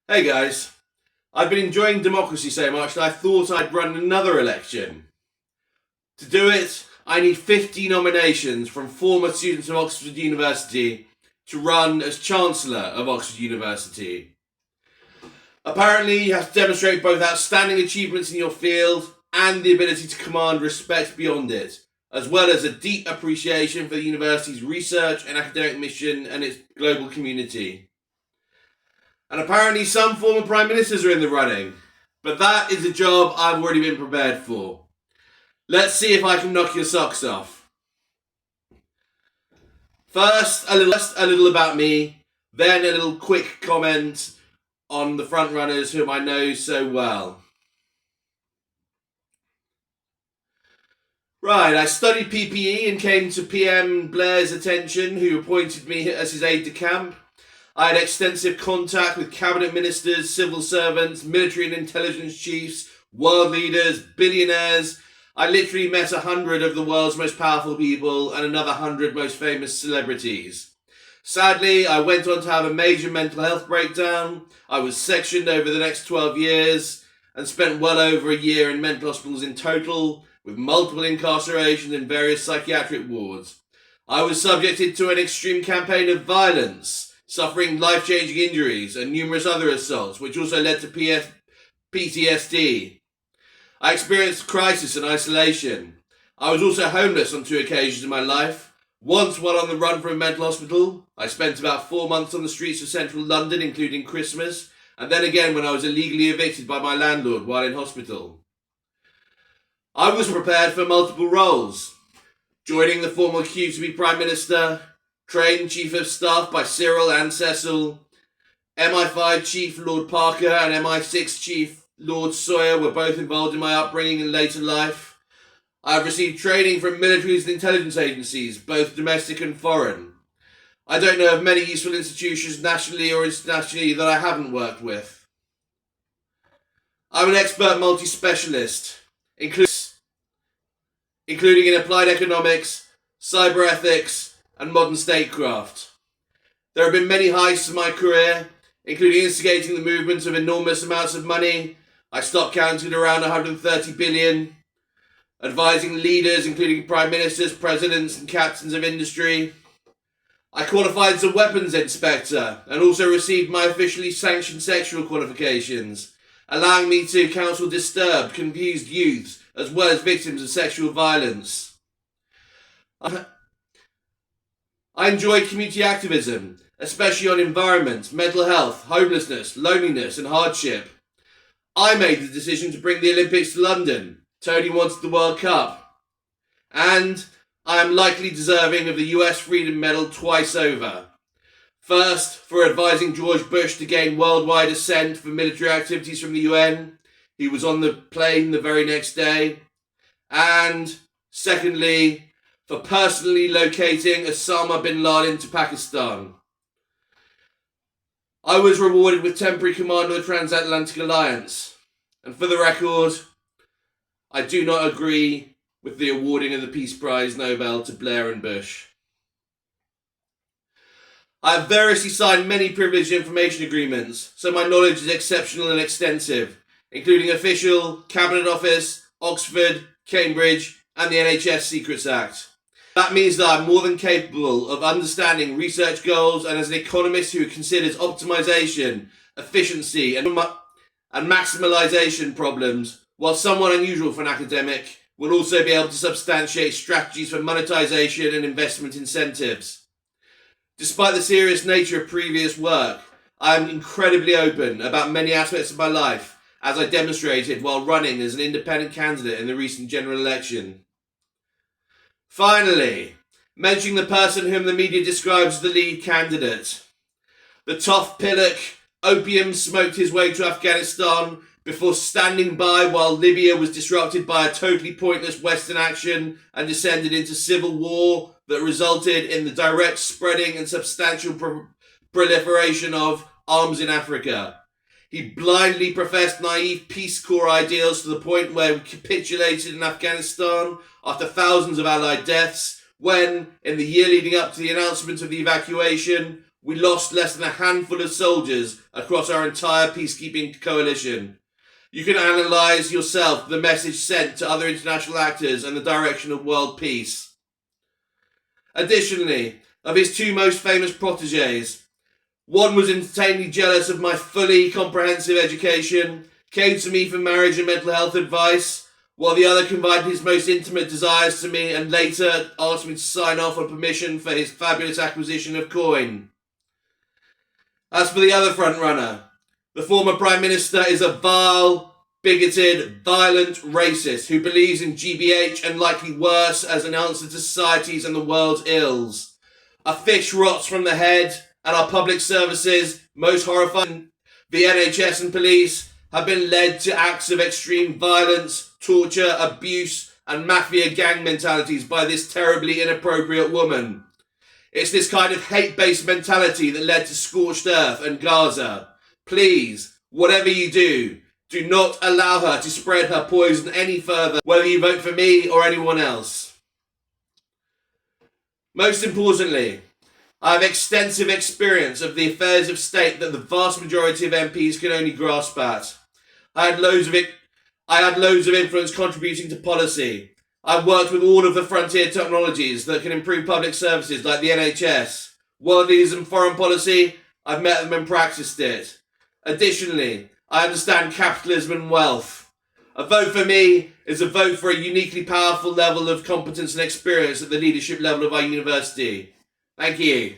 Hey guys, I've been enjoying democracy so much that I thought I'd run another election. To do it, I need 50 nominations from former students of Oxford University to run as Chancellor of Oxford University. Apparently, you have to demonstrate both outstanding achievements in your field and the ability to command respect beyond it, as well as a deep appreciation for the university's research and academic mission and its global community. And apparently some former prime ministers are in the running. But that is a job I've already been prepared for. Let's see if I can knock your socks off. First, a little about me, then a little quick comment on the front runners whom I know so well. Right, I studied PPE and came to PM Blair's attention, who appointed me as his aide-de-camp. I had extensive contact with cabinet ministers, civil servants, military and intelligence chiefs, world leaders, billionaires. I literally met 100 of the world's most powerful people and another 100 most famous celebrities. Sadly, I went on to have a major mental health breakdown. I was sectioned over the next 12 years and spent well over a year in mental hospitals in total, with multiple incarcerations in various psychiatric wards. I was subjected to an extreme campaign of violence, suffering life-changing injuries and numerous other assaults, which also led to PTSD. I experienced crisis and isolation. I was also homeless on 2 occasions in my life. Once while on the run from a mental hospital. I spent about 4 months on the streets of central London, including Christmas, and then again when I was illegally evicted by my landlord while in hospital. I was prepared for multiple roles, joining the former queue to be Prime Minister, trained Chief of Staff by Cyril and Cecil, MI5 Chief Lord Parker and MI6 Chief Lord Sawyer were both involved in my upbringing in later life. I have received training from militaries and intelligence agencies, both domestic and foreign. I don't know of many useful institutions nationally or internationally that I haven't worked with. I'm an expert multi-specialist, including in applied economics, cyber ethics, and modern statecraft. There have been many heists in my career, including instigating the movement of enormous amounts of money. I stopped counting at around 130 billion, advising leaders, including prime ministers, presidents, and captains of industry. I qualified as a weapons inspector and also received my officially sanctioned sexual qualifications, allowing me to counsel disturbed, confused youths as well as victims of sexual violence. I enjoy community activism, especially on environment, mental health, homelessness, loneliness, and hardship. I made the decision to bring the Olympics to London. Tony wanted the World Cup. And I am likely deserving of the US Freedom Medal twice over. First, for advising George Bush to gain worldwide assent for military activities from the UN. He was on the plane the very next day. And secondly, for personally locating Osama bin Laden to Pakistan. I was rewarded with temporary command of the Transatlantic Alliance. And for the record, I do not agree with the awarding of the Peace Prize Nobel to Blair and Bush. I have variously signed many privileged information agreements, so my knowledge is exceptional and extensive, including official, Cabinet Office, Oxford, Cambridge, and the NHS Secrets Act. That means that I'm more than capable of understanding research goals, and as an economist who considers optimization, efficiency, and maximalization problems, while somewhat unusual for an academic, will also be able to substantiate strategies for monetization and investment incentives. Despite the serious nature of previous work, I am incredibly open about many aspects of my life, as I demonstrated while running as an independent candidate in the recent general election. Finally, mentioning the person whom the media describes as the lead candidate. The tough pillock opium smoked his way to Afghanistan before standing by while Libya was disrupted by a totally pointless Western action and descended into civil war that resulted in the direct spreading and substantial proliferation of arms in Africa. He blindly professed naive Peace Corps ideals to the point where we capitulated in Afghanistan after thousands of Allied deaths, when, in the year leading up to the announcement of the evacuation, we lost less than a handful of soldiers across our entire peacekeeping coalition. You can analyse yourself the message sent to other international actors and the direction of world peace. Additionally, of his two most famous protégés, one was insanely jealous of my fully comprehensive education, came to me for marriage and mental health advice, while the other confided his most intimate desires to me and later asked me to sign off on permission for his fabulous acquisition of coin. As for the other frontrunner, the former Prime Minister is a vile, bigoted, violent racist who believes in GBH and likely worse as an answer to society's and the world's ills. A fish rots from the head, and our public services, most horrifying, the NHS and police, have been led to acts of extreme violence, torture, abuse, and mafia gang mentalities by this terribly inappropriate woman. It's this kind of hate-based mentality that led to Scorched Earth and Gaza. Please, whatever you do, do not allow her to spread her poison any further, whether you vote for me or anyone else. Most importantly, I have extensive experience of the affairs of state that the vast majority of MPs can only grasp at. I had loads of influence contributing to policy. I've worked with all of the frontier technologies that can improve public services like the NHS. World leaders in foreign policy, I've met them and practiced it. Additionally, I understand capitalism and wealth. A vote for me is a vote for a uniquely powerful level of competence and experience at the leadership level of our university. Thank you.